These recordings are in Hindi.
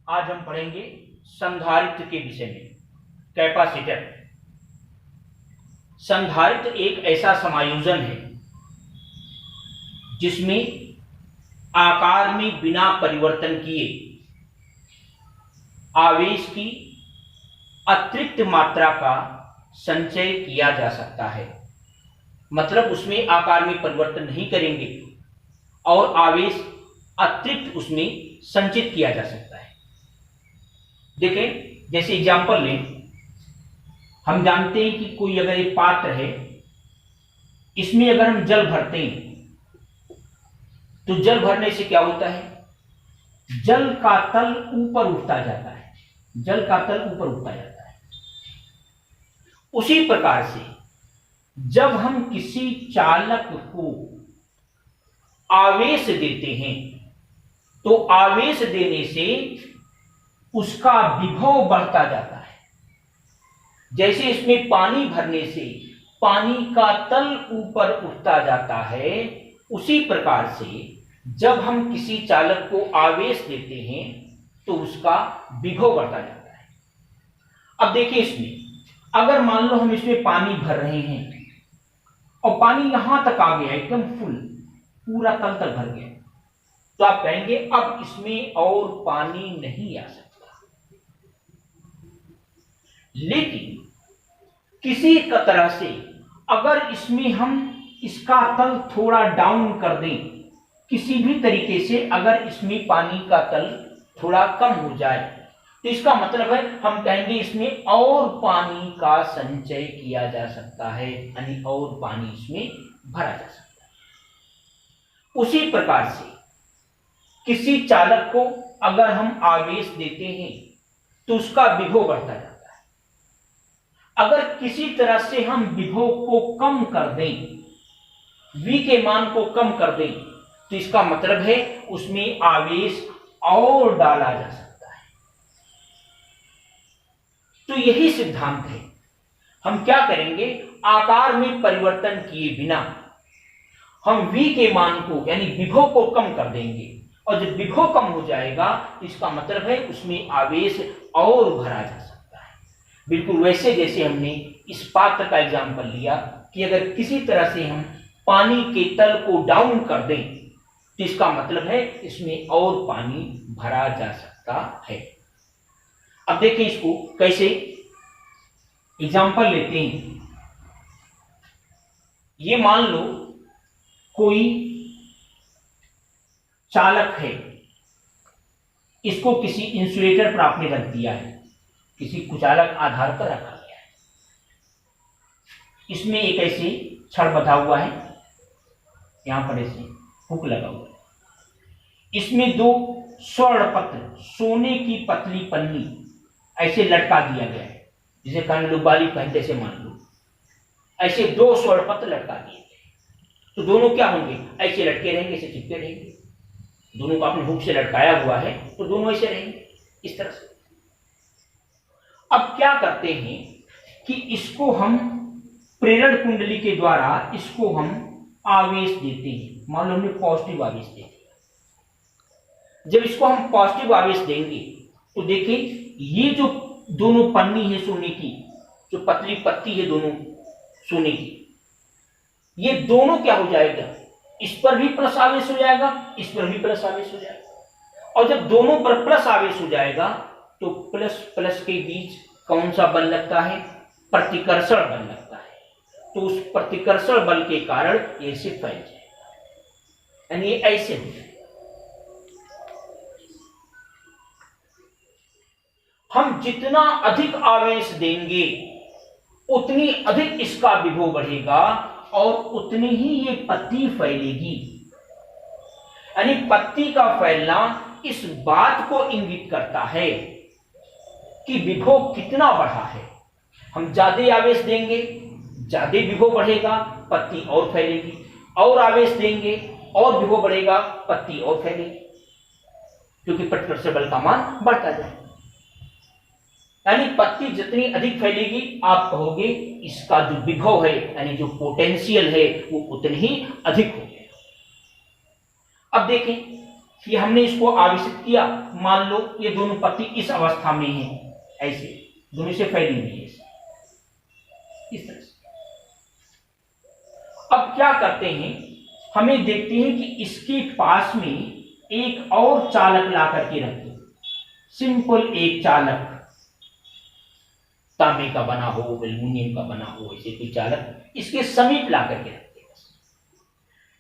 आज हम पढ़ेंगे संधारित्र के विषय में। कैपेसिटर। संधारित्र एक ऐसा समायोजन है जिसमें आकार में बिना परिवर्तन किए आवेश की अतिरिक्त मात्रा का संचय किया जा सकता है। मतलब उसमें आकार में परिवर्तन नहीं करेंगे और आवेश अतिरिक्त उसमें संचित किया जा सकता है। देखें, जैसे एग्जांपल लें, हम जानते हैं कि कोई अगर एक पात्र है, इसमें अगर हम जल भरते हैं तो जल भरने से क्या होता है, जल का तल ऊपर उठता जाता है। जल का तल ऊपर उठता जाता है। उसी प्रकार से जब हम किसी चालक को आवेश देते हैं तो आवेश देने से उसका विभव बढ़ता जाता है। जैसे इसमें पानी भरने से पानी का तल ऊपर उठता जाता है, उसी प्रकार से जब हम किसी चालक को आवेश देते हैं तो उसका विभव बढ़ता जाता है। अब देखिए, इसमें अगर मान लो हम इसमें पानी भर रहे हैं और पानी यहां तक आ गया, एकदम फुल, पूरा तल तक भर गया, तो आप कहेंगे अब इसमें और पानी नहीं आ सकता। लेकिन किसी तरह से अगर इसमें हम इसका तल थोड़ा डाउन कर दें, किसी भी तरीके से अगर इसमें पानी का तल थोड़ा कम हो जाए, तो इसका मतलब है हम कहेंगे इसमें और पानी का संचय किया जा सकता है, यानी और पानी इसमें भरा जा सकता है। उसी प्रकार से किसी चालक को अगर हम आवेश देते हैं तो उसका विभव बढ़ता जाता है। अगर किसी तरह से हम विभव को कम कर दें, V के मान को कम कर दें, तो इसका मतलब है उसमें आवेश और डाला जा सकता है। तो यही सिद्धांत है। हम क्या करेंगे, आकार में परिवर्तन किए बिना हम V के मान को यानी विभव को कम कर देंगे, और जब विभव कम हो जाएगा तो इसका मतलब है उसमें आवेश और भरा जा सकता है। बिल्कुल वैसे जैसे हमने इस पात्र का एग्जाम्पल लिया कि अगर किसी तरह से हम पानी के तल को डाउन कर दें तो इसका मतलब है इसमें और पानी भरा जा सकता है। अब देखिए इसको कैसे एग्जाम्पल लेते हैं। ये मान लो कोई चालक है, इसको किसी इंसुलेटर पर आपने रख दिया है, किसी कुचालक आधार पर रखा गया है। इसमें एक ऐसे छड़ बंधा हुआ है, यहां पर ऐसे हुक लगा हुआ है। इसमें दो स्वर्ण पत्र, सोने की पतली पन्नी ऐसे लटका दिया गया है, जिसे कान लोग बाली पहनते से मान लो, ऐसे दो स्वर्ण पत्र लटका दिए गए। तो दोनों क्या होंगे, ऐसे लटके रहेंगे, ऐसे चिपके रहेंगे। दोनों को आपने हुक से लटकाया हुआ है तो दोनों ऐसे रहेंगे, इस तरह से। अब क्या करते हैं कि इसको हम प्रेरण कुंडली के द्वारा इसको हम आवेश देते हैं। मान लो हमने पॉजिटिव आवेश दे दिया। जब इसको हम पॉजिटिव आवेश देंगे तो देखिए ये जो दोनों पन्नी है सोने की, जो पतली पत्ती है दोनों सोने की, ये दोनों क्या हो जाएगा, इस पर भी प्लस आवेश हो जाएगा, इस पर भी प्लस आवेश हो जाएगा। और जब दोनों पर प्लस आवेश हो जाएगा तो प्लस प्लस के बीच कौन सा बल लगता है, प्रतिकर्षण बल लगता है। तो उस प्रतिकर्षण बल के कारण ये ऐसे फैल जाएगा, यानी ये ऐसे हो जाएगा। हम जितना अधिक आवेश देंगे उतनी अधिक इसका विभव बढ़ेगा और उतनी ही ये पत्ती फैलेगी। यानी पत्ती का फैलना इस बात को इंगित करता है कि विभव कितना बढ़ा है। हम ज्यादा आवेश देंगे, ज्यादा विभव बढ़ेगा, पत्ती और फैलेगी। और आवेश देंगे और विभव बढ़ेगा, पत्ती और फैलेगी, क्योंकि प्रतिकर्षण बल का मान बढ़ता जाएगा। यानी पत्ती जितनी अधिक फैलेगी, आप कहोगे इसका जो विभव है यानी जो पोटेंशियल है वो उतनी ही अधिक हो गया। अब देखें, कि हमने इसको आवेशित किया, मान लो ये दोनों पत्ती इस अवस्था में है, ऐसे दोनों से फैली हुई है इस तरह से। अब क्या करते हैं, हमें देखते हैं कि इसके पास में एक और चालक ला करके रखते, सिंपल एक चालक, तांबे का बना हो, एल्युमिनियम का बना हो, ऐसे कोई चालक इसके समीप ला करके रखते हैं।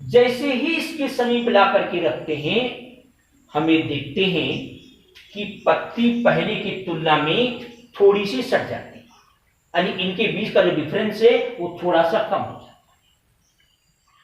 जैसे ही इसके समीप ला करके रखते हैं, हमें देखते हैं कि पत्ती पहले की तुलना में थोड़ी सी सट जाती है, यानी इनके बीच का जो डिफरेंस है वो थोड़ा सा कम हो जाता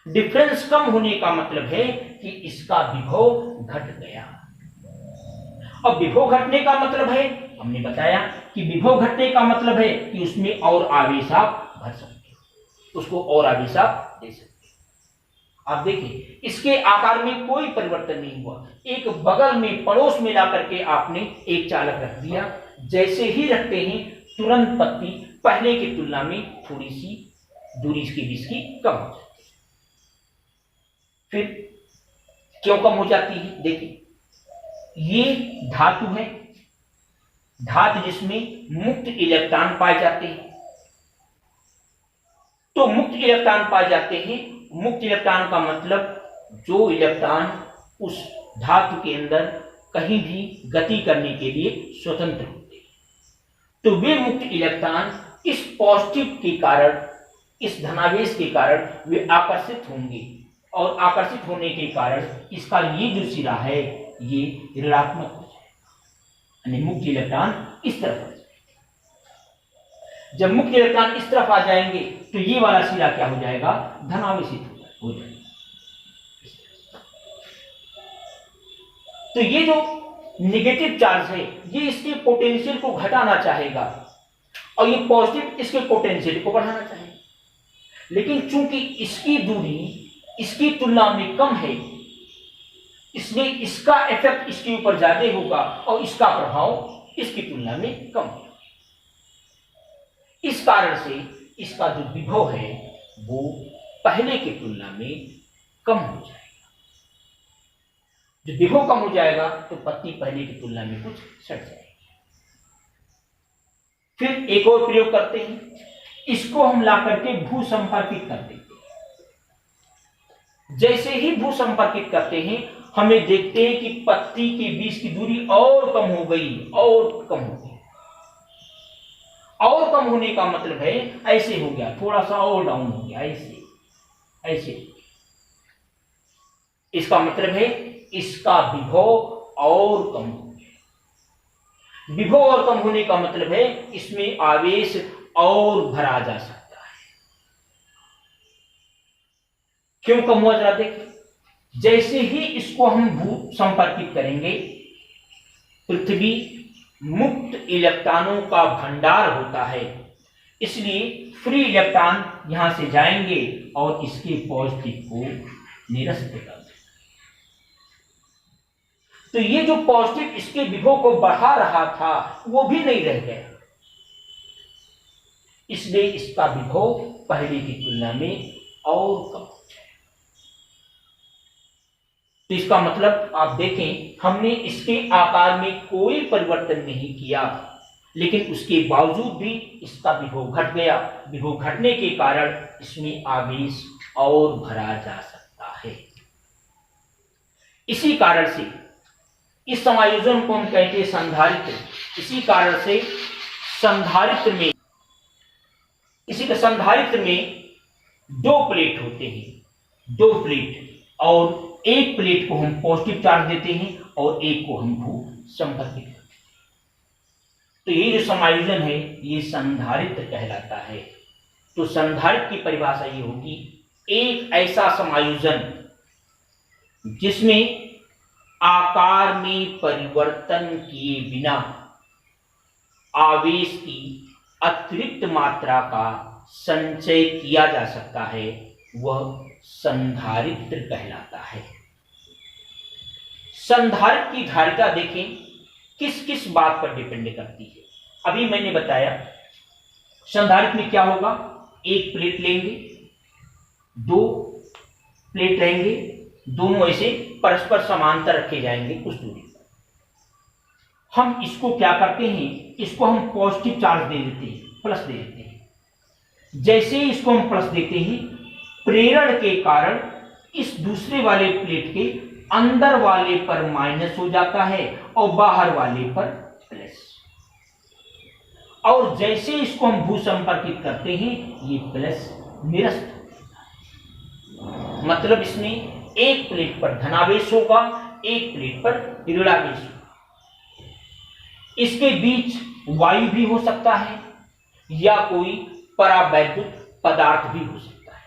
है। डिफरेंस कम होने का मतलब है कि इसका विभव घट गया। अब विभव घटने का मतलब है, हमने बताया कि विभव घटने का मतलब है कि उसमें और आवेश आप भर सकते हो, उसको और आवेश आप दे सकते हो। आप देखिए इसके आकार में कोई परिवर्तन नहीं हुआ, एक बगल में पड़ोस में ला करके आपने एक चालक रख दिया, जैसे ही रखते हैं तुरंत पत्ती पहले की तुलना में थोड़ी सी दूरी इसके बीच की कम हो जाती है। फिर क्यों कम हो जाती है, देखिए ये धातु है, धातु जिसमें मुक्त इलेक्ट्रॉन पाए जाते हैं। तो मुक्त इलेक्ट्रॉन पाए जाते हैं, मुक्त इलेक्ट्रॉन का मतलब जो इलेक्ट्रॉन उस धातु के अंदर कहीं भी गति करने के लिए स्वतंत्र होते हैं, तो वे मुक्त इलेक्ट्रॉन इस पॉजिटिव के कारण, इस धनावेश के कारण वे आकर्षित होंगे, और आकर्षित होने के कारण इसका ये जो सिरा है ये ऋणात्मक हो जाएगा, यानी मुक्त इलेक्ट्रॉन इस तरफ आ जाएगा। जब मुक्त इलेक्ट्रॉन इस तरफ आ जाएंगे तो ये वाला सिरा क्या हो जाएगा, धनावेशित हो जाएगा। तो ये जो नेगेटिव चार्ज है ये इसके पोटेंशियल को घटाना चाहेगा, और ये पॉजिटिव इसके पोटेंशियल को बढ़ाना चाहेगा, लेकिन चूंकि इसकी दूरी इसकी तुलना में कम है, इसलिए इसका इफेक्ट इसके ऊपर ज्यादा होगा और इसका प्रभाव इसकी तुलना में कम होगा। इस कारण से इसका जो विभव है वो पहले की तुलना में कम हो जाएगा। जब विभव कम हो जाएगा तो पत्ती पहले की तुलना में कुछ सट जाएगी। फिर एक और प्रयोग करते हैं, इसको हम ला करके भू संपर्कित कर देते हैं। जैसे ही भू संपर्कित करते हैं हमें देखते हैं कि पत्ती के बीच की दूरी और कम हो गई, और कम हो गई। और कम होने का मतलब है ऐसे हो गया, थोड़ा सा और डाउन हो गया, ऐसे ऐसे। इसका मतलब है इसका विभव और कम हो गया। विभव और कम होने का मतलब है इसमें आवेश और भरा जा सकता है। क्यों कम हुआ जरा देखिए, जैसे ही इसको हम भू संपर्कित करेंगे, पृथ्वी मुक्त इलेक्ट्रॉनों का भंडार होता है, इसलिए फ्री इलेक्ट्रॉन यहां से जाएंगे और इसके पॉजिटिव को निरस्त कर देंगे। तो ये जो पॉजिटिव इसके विभव को बढ़ा रहा था वो भी नहीं रह गया, इसलिए इसका विभव पहले की तुलना में और कम हो जाए। तो इसका मतलब आप देखें हमने इसके आकार में कोई परिवर्तन नहीं किया, लेकिन उसके बावजूद भी इसका विभव घट गया। विभव घटने के कारण इसमें आवेश और भरा जा सकता है। इसी कारण से इस समायोजन को हम कहते हैं संधारित्र। इसी कारण से संधारित्र में, इसी का संधारित्र में दो प्लेट होते हैं, दो प्लेट, और एक प्लेट को हम पॉजिटिव चार्ज देते हैं और एक को हम भू संपर्कित करते हैं। तो ये जो समायोजन है ये संधारित्र कहलाता है। तो संधारित्र की परिभाषा ये होगी, एक ऐसा समायोजन जिसमें आकार में परिवर्तन किए बिना आवेश की अतिरिक्त मात्रा का संचय किया जा सकता है, वह संधारित्र कहलाता है। संधारित्र की धारिता देखें किस किस बात पर डिपेंड करती है। अभी मैंने बताया संधारित्र में क्या होगा, एक प्लेट लेंगे, दो प्लेट रहेंगे, दोनों ऐसे परस्पर समांतर रखे जाएंगे कुछ दूरी पर। हम इसको क्या करते हैं, इसको हम पॉजिटिव चार्ज दे देते हैं, प्लस दे देते हैं। जैसे ही इसको हम प्लस देते हैं, प्रेरण के कारण इस दूसरे वाले प्लेट के अंदर वाले पर माइनस हो जाता है और बाहर वाले पर प्लस। और जैसे इसको हम भू संपर्कित करते हैं, ये प्लस निरस्त हो जाता है। मतलब इसमें एक प्लेट पर धनावेश होगा, एक प्लेट पर ऋणावेश होगा। इसके बीच वायु भी हो सकता है या कोई परावैद्युत पदार्थ भी हो सकता है।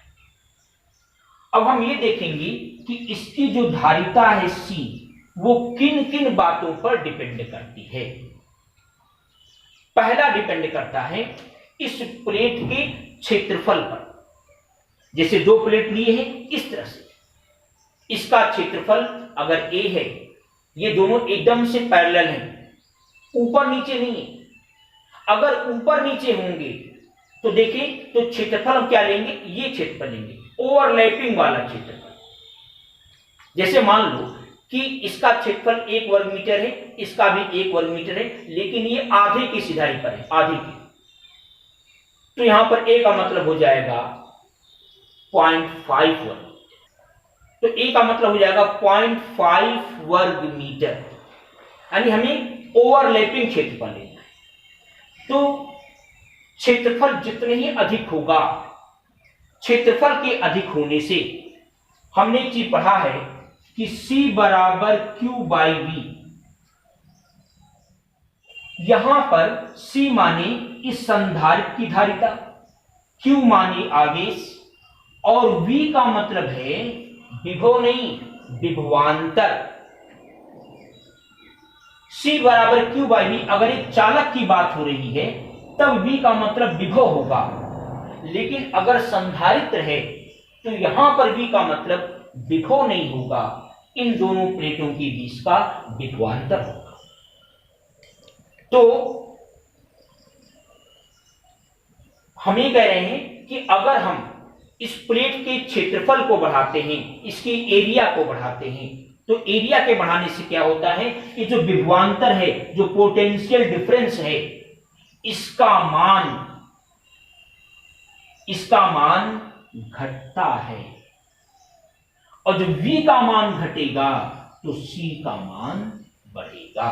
अब हम ये देखेंगे कि इसकी जो धारिता है C, वो किन किन बातों पर डिपेंड करती है। पहला डिपेंड करता है इस प्लेट के क्षेत्रफल पर। जैसे दो प्लेट लिए हैं इस तरह से, इसका क्षेत्रफल अगर A है, ये दोनों एकदम से पैरेलल हैं, ऊपर नीचे नहीं है। अगर ऊपर नीचे होंगे तो देखें तो क्षेत्रफल हम क्या लेंगे, ये क्षेत्रफल लेंगे, ओवरलैपिंग वाला क्षेत्रफल। जैसे मान लो कि इसका क्षेत्रफल 1 वर्ग मीटर है, इसका भी 1 वर्ग मीटर है, लेकिन ये आधे की सिधाई पर है, आधे की। तो यहां पर A का मतलब हो जाएगा 0.5 वर्ग मीटर। तो A का मतलब हो जाएगा 0.5 वर्ग मीटर, यानी हमें ओवरलैपिंग क्षेत्रफल लेना है। तो क्षेत्रफल जितने ही अधिक होगा, क्षेत्रफल के अधिक होने से हमने एक चीज पढ़ा है कि C बराबर Q बाई V। यहां पर C माने इस संधारित्र की धारिता, Q माने आवेश, और V का मतलब है विभव नहीं, विभवांतर। C बराबर Q बाई V, अगर एक चालक की बात हो रही है तब V का मतलब विभव होगा, लेकिन अगर संधारित्र है तो यहां पर V का मतलब विभव नहीं होगा, इन दोनों प्लेटों के बीच का विभवांतर होगा। तो हम ये कह रहे हैं कि अगर हम इस प्लेट के क्षेत्रफल को बढ़ाते हैं, इसके एरिया को बढ़ाते हैं, तो एरिया के बढ़ाने से क्या होता है कि जो विभवांतर है, जो पोटेंशियल डिफरेंस है, इसका मान घटता है। और जब V का मान घटेगा तो C का मान बढ़ेगा।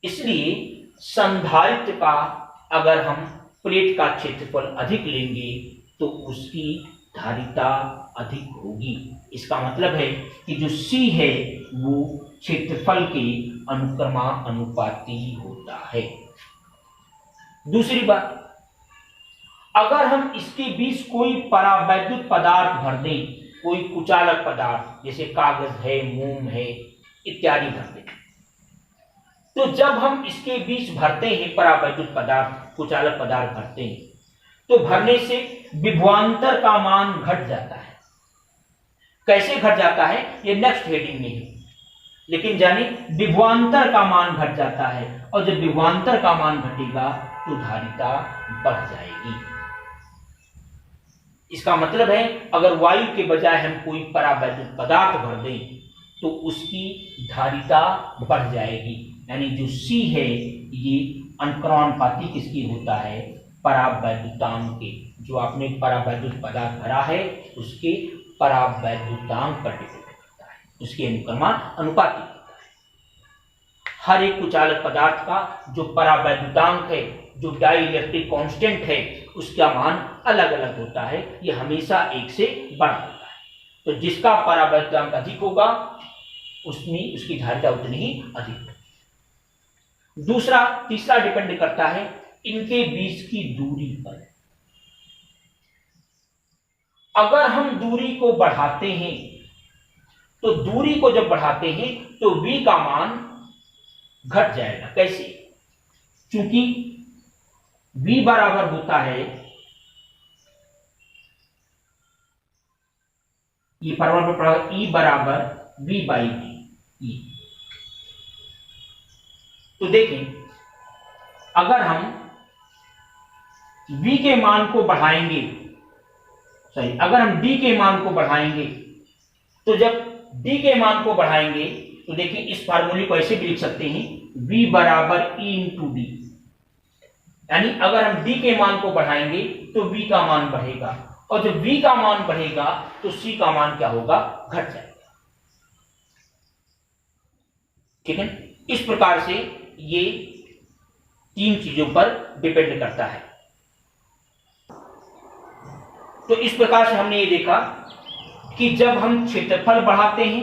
इसलिए संधारित्र का अगर हम प्लेट का क्षेत्रफल अधिक लेंगे तो उसकी धारिता अधिक होगी। इसका मतलब है कि जो C है वो क्षेत्रफल के अनुक्रमानुपाती होता है। दूसरी बात, अगर हम इसके बीच कोई परावैद्युत पदार्थ भर दें, कोई कुचालक पदार्थ जैसे कागज है, मोम है इत्यादि भर दें, तो जब हम इसके बीच भरते हैं परावैद्युत पदार्थ, कुचालक पदार्थ भरते हैं, तो भरने से विभवांतर का मान घट जाता है। कैसे घट जाता है ये नेक्स्ट हेडिंग में है, लेकिन जाने विभवांतर का मान घट जाता है, और जब विभवांतर का मान घटेगा तो धारिता बढ़ जाएगी। इसका मतलब है अगर वायु के बजाय हम कोई परावैद्युत पदार्थ भर दें तो उसकी धारिता बढ़ जाएगी, यानी जो C है ये अनुक्रमानुपाती किसकी होता है, परावैद्युतांक के। जो आपने परावैद्युत पदार्थ भरा है उसके परावैद्युतांक पर डिपेंड करता है, उसके अनुक्रमानुपाती होता है। हर एक कुचालक पदार्थ का जो परावैद्युतांक है, जो डाई इलेक्ट्रिक कांस्टेंट है, उसका मान अलग अलग होता है, ये हमेशा एक से बड़ा होता है। तो जिसका परावैद्युतांक अधिक होगा उसमें उसकी धारिता उतनी ही अधिक होगी। तीसरा डिपेंड करता है इनके बीच की दूरी पर। अगर हम दूरी को बढ़ाते हैं तो दूरी को जब बढ़ाते हैं तो V का मान घट जाएगा। कैसे? क्योंकि V बराबर होता है, ये फॉर्मूला पर पढ़ा, E बराबर V बाई टी। तो देखें अगर हम V के मान को बढ़ाएंगे, अगर हम D के मान को बढ़ाएंगे तो जब d के मान को बढ़ाएंगे तो देखिए इस फार्मूले को ऐसे भी लिख सकते हैं, v बराबर e इंटू डी। यानी अगर हम d के मान को बढ़ाएंगे तो v का मान बढ़ेगा, और जब v का मान बढ़ेगा तो c का मान क्या होगा, घट जाएगा। ठीक है, इस प्रकार से ये तीन चीजों पर डिपेंड करता है। तो इस प्रकार से हमने ये देखा कि जब हम क्षेत्रफल बढ़ाते हैं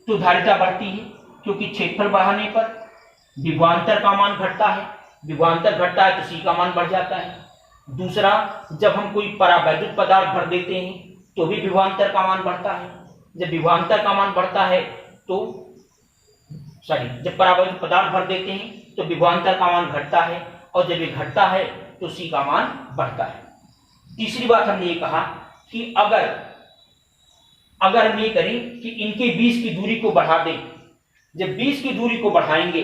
तो धारिता बढ़ती है, क्योंकि क्षेत्रफल बढ़ाने पर विभवांतर का मान घटता है, विभवांतर घटता है तो c का मान बढ़ जाता है। दूसरा, जब हम कोई परावैद्युत पदार्थ भर देते हैं तो भी विभवांतर का मान बढ़ता है। जब विभवांतर का मान बढ़ता है तो जब परावैद्युत पदार्थ भर देते हैं तो विभवांतर का मान घटता है, और जब ये घटता है तो c का मान बढ़ता है। तीसरी बात हमने ये कहा कि अगर हम ये करें कि इनके बीच की दूरी को बढ़ा दें, जब बीच की दूरी को बढ़ाएंगे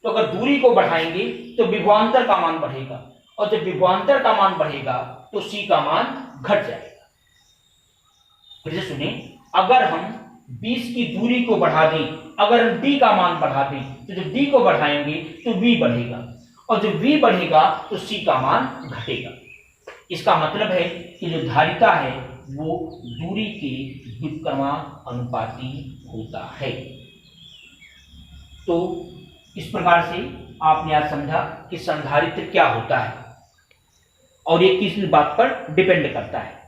तो अगर दूरी को बढ़ाएंगे तो विभवांतर का मान बढ़ेगा, और जब विभवांतर का मान बढ़ेगा तो c का मान घट जाएगा। फिर से सुने, अगर हम बीच की दूरी को बढ़ा दें, अगर हम d का मान बढ़ा दें तो जब d को बढ़ाएंगे तो v बढ़ेगा, और जब v बढ़ेगा तो c का मान घटेगा। इसका मतलब है कि जो धारिता है वो दूरी के व्युत्क्रमानुपाती होता है। तो इस प्रकार से आपने आज समझा कि संधारित्र क्या होता है और ये किस बात पर डिपेंड करता है।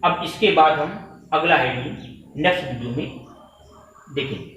अब इसके बाद हम अगला हेडिंग नेक्स्ट वीडियो में देखेंगे।